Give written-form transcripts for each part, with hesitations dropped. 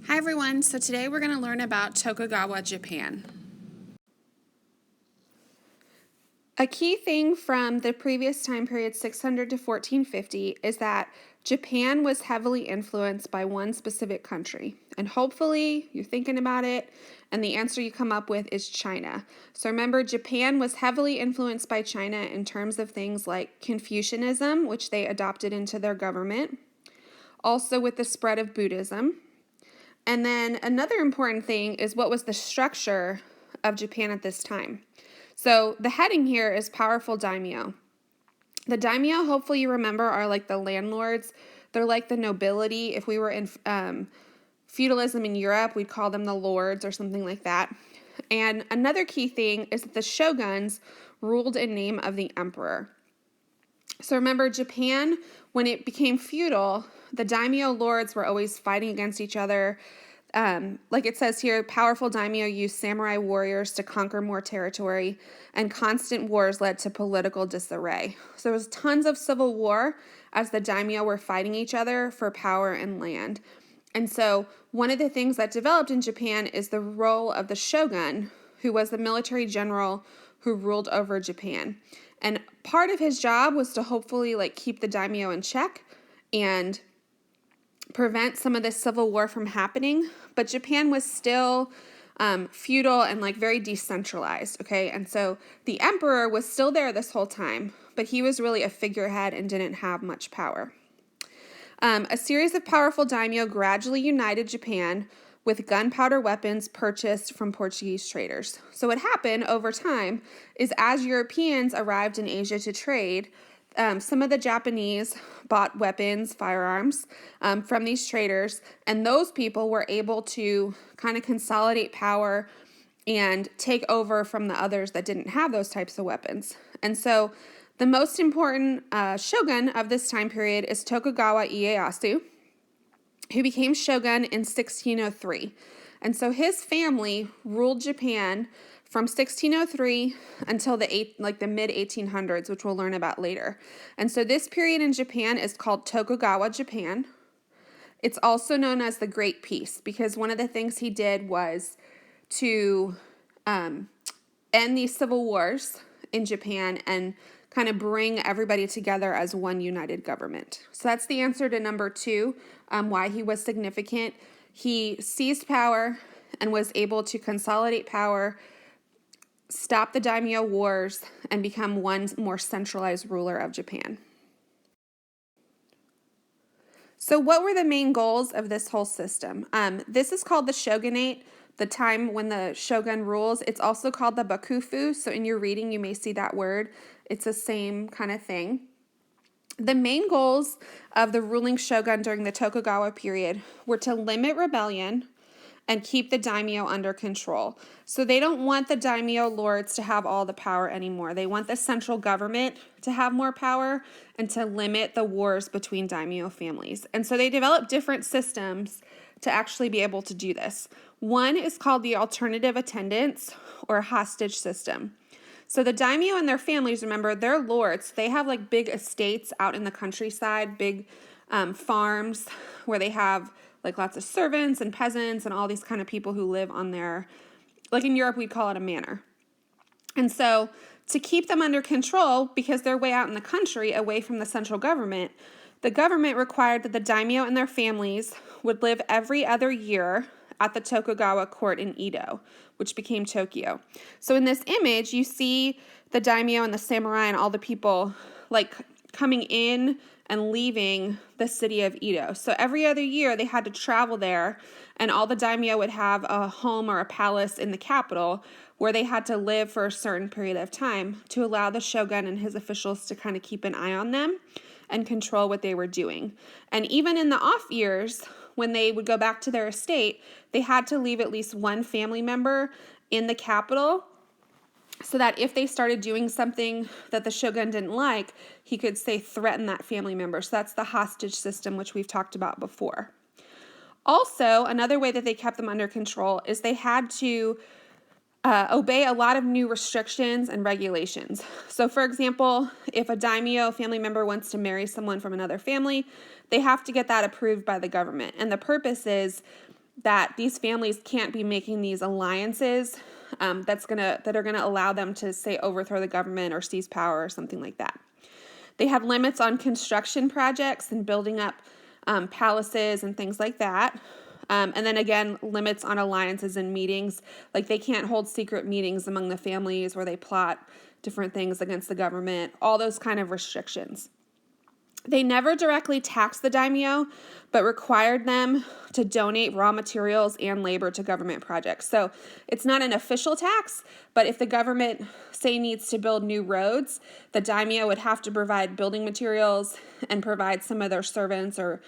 Hi everyone, so today we're going to learn about Tokugawa, Japan. A key thing from the previous time period, 600 to 1450, is that Japan was heavily influenced by one specific country. And hopefully you're thinking about it, and the answer you come up with is China. So remember, Japan was heavily influenced by China in terms of things like Confucianism, which they adopted into their government, also with the spread of Buddhism. And then another important thing is what was the structure of Japan at this time. So the heading here is powerful daimyo. The daimyo, hopefully you remember, are like the landlords. They're like the nobility. If we were in feudalism in Europe, we'd call them the lords or something like that. And another key thing is that the shoguns ruled in name of the emperor. So remember, Japan, when it became feudal, the daimyo lords were always fighting against each other. Like it says here, powerful daimyo used samurai warriors to conquer more territory, and constant wars led to political disarray. So there was tons of civil war as the daimyo were fighting each other for power and land. And so one of the things that developed in Japan is the role of the shogun, who was the military general who ruled over Japan. And part of his job was to hopefully keep the daimyo in check and prevent some of this civil war from happening. But Japan was still feudal and very decentralized, okay? And so the emperor was still there this whole time, but he was really a figurehead and didn't have much power. A series of powerful daimyo gradually united Japan with gunpowder weapons purchased from Portuguese traders. So what happened over time is as Europeans arrived in Asia to trade, some of the Japanese bought weapons, firearms, from these traders, and those people were able to kind of consolidate power and take over from the others that didn't have those types of weapons. And so the most important shogun of this time period is Tokugawa Ieyasu, who became shogun in 1603. And so his family ruled Japan from 1603 until the mid 1800s, which we'll learn about later. And so this period in Japan is called Tokugawa Japan. It's also known as the Great Peace because one of the things he did was to end these civil wars in Japan and kind of bring everybody together as one united government. So that's the answer to number 2, why he was significant. He seized power and was able to consolidate power, stop the daimyo wars, and become one more centralized ruler of Japan. So what were the main goals of this whole system? This is called the shogunate, the time when the shogun rules. It's also called the bakufu, so in your reading you may see that word. It's the same kind of thing. The main goals of the ruling shogun during the Tokugawa period were to limit rebellion and keep the daimyo under control. So they don't want the daimyo lords to have all the power anymore. They want the central government to have more power and to limit the wars between daimyo families. And so they developed different systems to actually be able to do this. One is called the alternative attendance or hostage system. So the daimyo and their families, remember, they're lords. They have big estates out in the countryside, big farms where they have lots of servants and peasants and all these kind of people who live on their, in Europe, we'd call it a manor. And so to keep them under control, because they're way out in the country, away from the central government, the government required that the daimyo and their families would live every other year at the Tokugawa court in Edo, which became Tokyo. So in this image, you see the daimyo and the samurai and all the people coming in and leaving the city of Edo. So every other year they had to travel there, and all the daimyo would have a home or a palace in the capital where they had to live for a certain period of time to allow the shogun and his officials to kind of keep an eye on them and control what they were doing. And even in the off years, when they would go back to their estate, they had to leave at least one family member in the capital so that if they started doing something that the shogun didn't like, he could threaten that family member. So that's the hostage system, which we've talked about before. Also, another way that they kept them under control is they had to obey a lot of new restrictions and regulations. So for example, if a daimyo family member wants to marry someone from another family, they have to get that approved by the government. And the purpose is that these families can't be making these alliances that are gonna allow them to, say, overthrow the government or seize power or something like that. They have limits on construction projects and building up palaces and things like that. And then again, limits on alliances and meetings. Like they can't hold secret meetings among the families where they plot different things against the government, all those kind of restrictions. They never directly taxed the daimyo, but required them to donate raw materials and labor to government projects. So it's not an official tax, but if the government, say, needs to build new roads, the daimyo would have to provide building materials and provide some of their servants or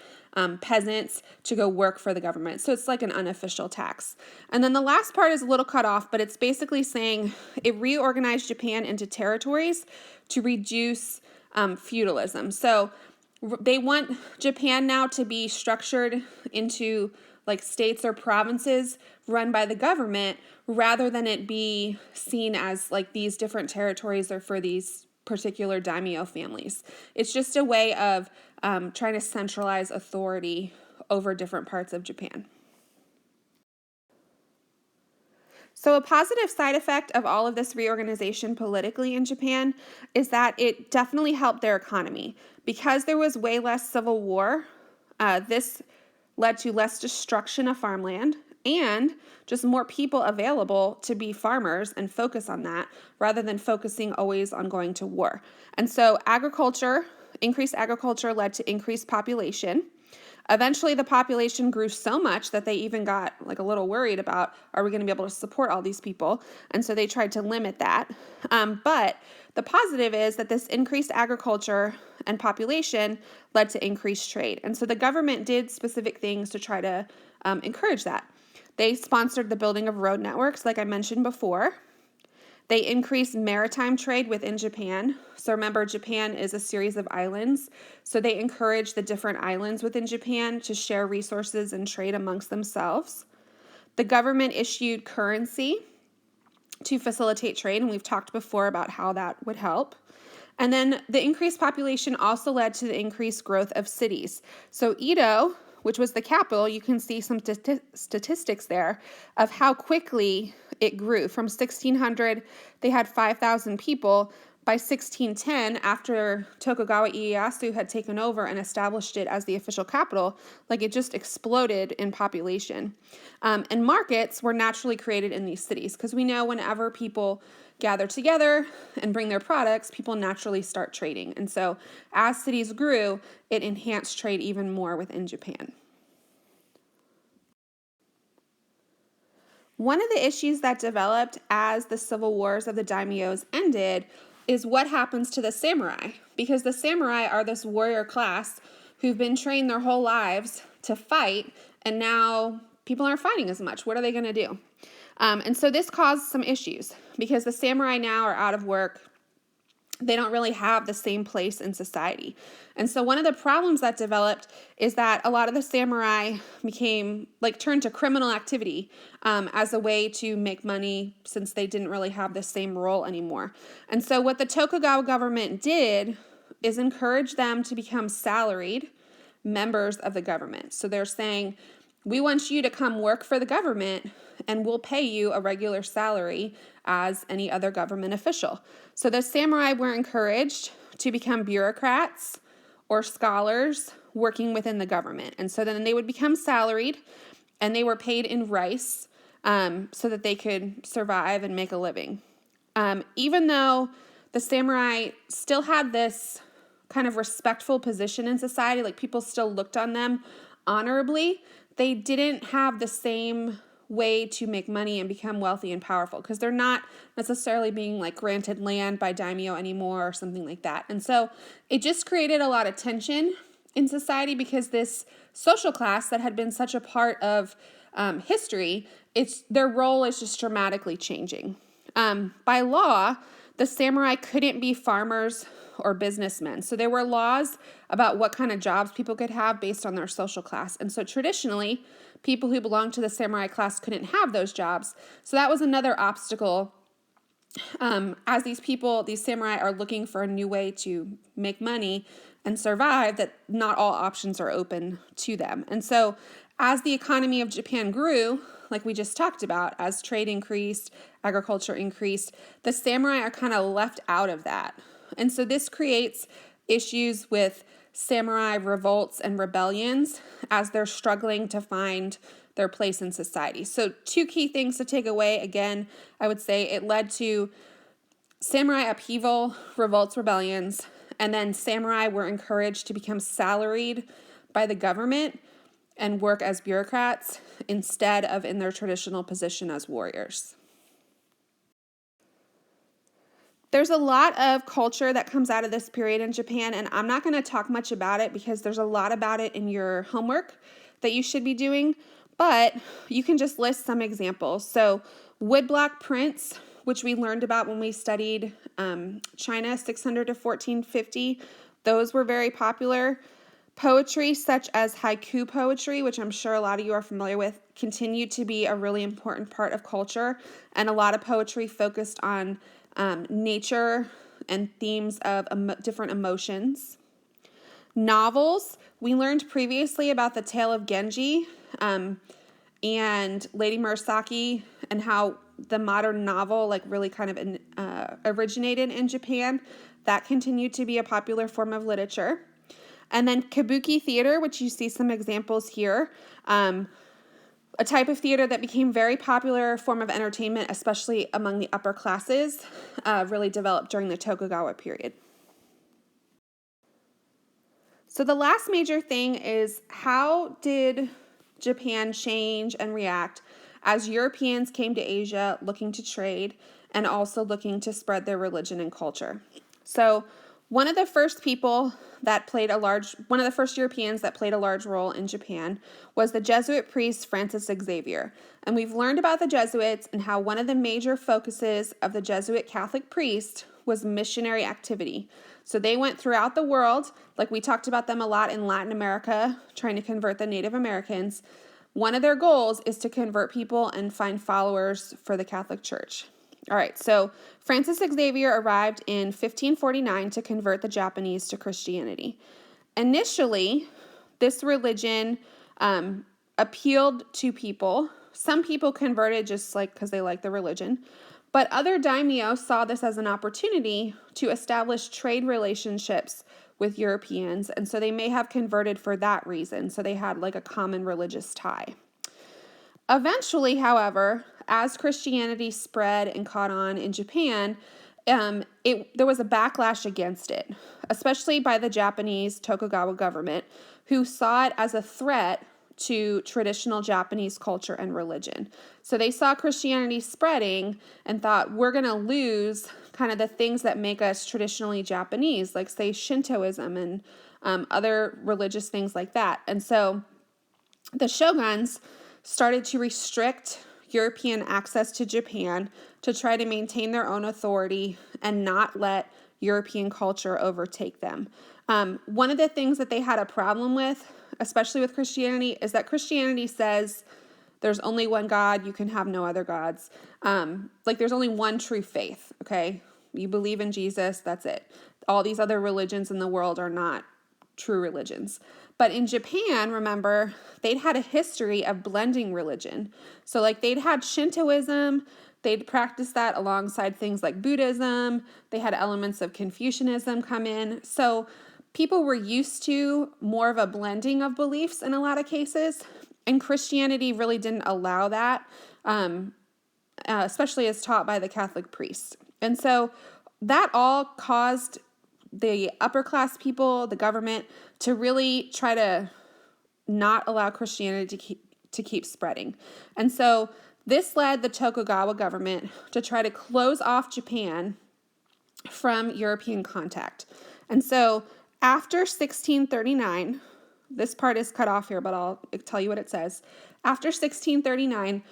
peasants to go work for the government. So it's like an unofficial tax. And then the last part is a little cut off, but it's basically saying it reorganized Japan into territories to reduce feudalism. So they want Japan now to be structured into like states or provinces run by the government rather than it be seen as like these different territories are for these particular daimyo families. It's just a way of trying to centralize authority over different parts of Japan. So a positive side effect of all of this reorganization politically in Japan is that it definitely helped their economy. Because there was way less civil war, this led to less destruction of farmland and just more people available to be farmers and focus on that rather than focusing always on going to war. And so increased agriculture led to increased population. Eventually, the population grew so much that they even got like a little worried about, are we going to be able to support all these people? And so they tried to limit that. But the positive is that this increased agriculture and population led to increased trade. And so the government did specific things to try to encourage that. They sponsored the building of road networks, like I mentioned before. They increased maritime trade within Japan. So remember, Japan is a series of islands. So they encouraged the different islands within Japan to share resources and trade amongst themselves. The government issued currency to facilitate trade, and we've talked before about how that would help. And then the increased population also led to the increased growth of cities. So Edo, which was the capital, you can see some statistics there of how quickly it grew. From 1600, they had 5,000 people. By 1610, after Tokugawa Ieyasu had taken over and established it as the official capital, like it just exploded in population. And markets were naturally created in these cities because we know whenever people gather together and bring their products, people naturally start trading. And so as cities grew, it enhanced trade even more within Japan. One of the issues that developed as the civil wars of the daimyos ended is what happens to the samurai, because the samurai are this warrior class who've been trained their whole lives to fight, and now people aren't fighting as much. What are they going to do? And so this caused some issues because the samurai now are out of work. They don't really have the same place in society. And so one of the problems that developed is that a lot of the samurai turned to criminal activity as a way to make money since they didn't really have the same role anymore. And so what the Tokugawa government did is encourage them to become salaried members of the government. So they're saying, we want you to come work for the government and we'll pay you a regular salary as any other government official. So the samurai were encouraged to become bureaucrats or scholars working within the government. And so then they would become salaried and they were paid in rice so that they could survive and make a living. Even though the samurai still had this kind of respectful position in society, like people still looked on them honorably, they didn't have the same way to make money and become wealthy and powerful because they're not necessarily being like granted land by daimyo anymore or something like that. And so it just created a lot of tension in society because this social class that had been such a part of history, their role is just dramatically changing. By law, the samurai couldn't be farmers or businessmen. So there were laws about what kind of jobs people could have based on their social class. And so traditionally, people who belonged to the samurai class couldn't have those jobs. So that was another obstacle as these samurai are looking for a new way to make money and survive, that not all options are open to them. And so As the economy of Japan grew, like we just talked about, as trade increased, agriculture increased, the samurai are kind of left out of that. And so this creates issues with samurai revolts and rebellions as they're struggling to find their place in society. So two key things to take away. Again, I would say it led to samurai upheaval, revolts, rebellions, and then samurai were encouraged to become salaried by the government and work as bureaucrats instead of in their traditional position as warriors. There's a lot of culture that comes out of this period in Japan, and I'm not going to talk much about it because there's a lot about it in your homework that you should be doing, but you can just list some examples. So woodblock prints, which we learned about when we studied China 600 to 1450, those were very popular. Poetry such as haiku poetry, which I'm sure a lot of you are familiar with, continued to be a really important part of culture, and a lot of poetry focused on nature and themes of different emotions. Novels, we learned previously about the tale of Genji and Lady Murasaki and how the modern novel like really kind of originated in Japan. That continued to be a popular form of literature. And then kabuki theater, which you see some examples here, a type of theater that became very popular form of entertainment, especially among the upper classes, really developed during the Tokugawa period. So the last major thing is, how did Japan change and react as Europeans came to Asia looking to trade and also looking to spread their religion and culture? So one of the first Europeans that played a large role in Japan was the Jesuit priest Francis Xavier. And we've learned about the Jesuits and how one of the major focuses of the Jesuit Catholic priest was missionary activity. So they went throughout the world, like we talked about them a lot in Latin America, trying to convert the Native Americans. One of their goals is to convert people and find followers for the Catholic Church. All right, so Francis Xavier arrived in 1549 to convert the Japanese to Christianity. Initially, this religion appealed to people. Some people converted just like because they liked the religion, but other daimyo saw this as an opportunity to establish trade relationships with Europeans, and so they may have converted for that reason, so they had like a common religious tie. Eventually, however, as Christianity spread and caught on in Japan, there was a backlash against it, especially by the Japanese Tokugawa government, who saw it as a threat to traditional Japanese culture and religion. So they saw Christianity spreading and thought, we're going to lose kind of the things that make us traditionally Japanese, like say Shintoism and other religious things like that. And so the shoguns started to restrict European access to Japan to try to maintain their own authority and not let European culture overtake them. One of the things that they had a problem with, especially with Christianity, is that Christianity says there's only one God, you can have no other gods. Like there's only one true faith, okay? You believe in Jesus, that's it. All these other religions in the world are not true religions. But in Japan, remember, they'd had a history of blending religion. So like they'd had Shintoism, they'd practiced that alongside things like Buddhism. They had elements of Confucianism come in. So people were used to more of a blending of beliefs in a lot of cases. And Christianity really didn't allow that, especially as taught by the Catholic priests. And so that all caused the upper class people, the government, to really try to not allow Christianity to keep spreading. And so this led the Tokugawa government to try to close off Japan from European contact. And so after 1639, this part is cut off here, but I'll tell you what it says. After 1639,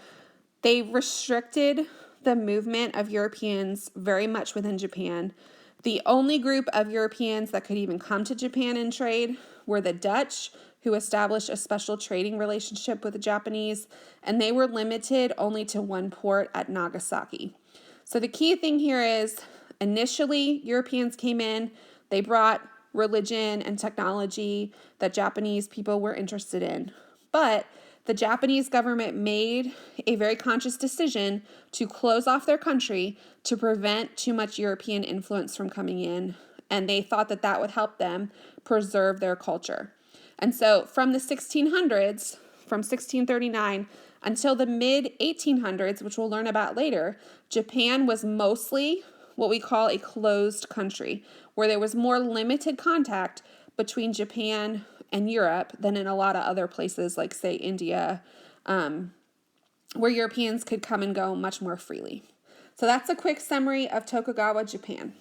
they restricted the movement of Europeans very much within Japan. The only group of Europeans that could even come to Japan and trade were the Dutch, who established a special trading relationship with the Japanese, and they were limited only to one port at Nagasaki. So the key thing here is, initially, Europeans came in, they brought religion and technology that Japanese people were interested in, but the Japanese government made a very conscious decision to close off their country to prevent too much European influence from coming in, and they thought that that would help them preserve their culture. And so from the 1600s, from 1639 until the mid 1800s, which we'll learn about later, Japan was mostly what we call a closed country, where there was more limited contact between Japan and Europe than in a lot of other places, like, say, India, where Europeans could come and go much more freely. So that's a quick summary of Tokugawa, Japan.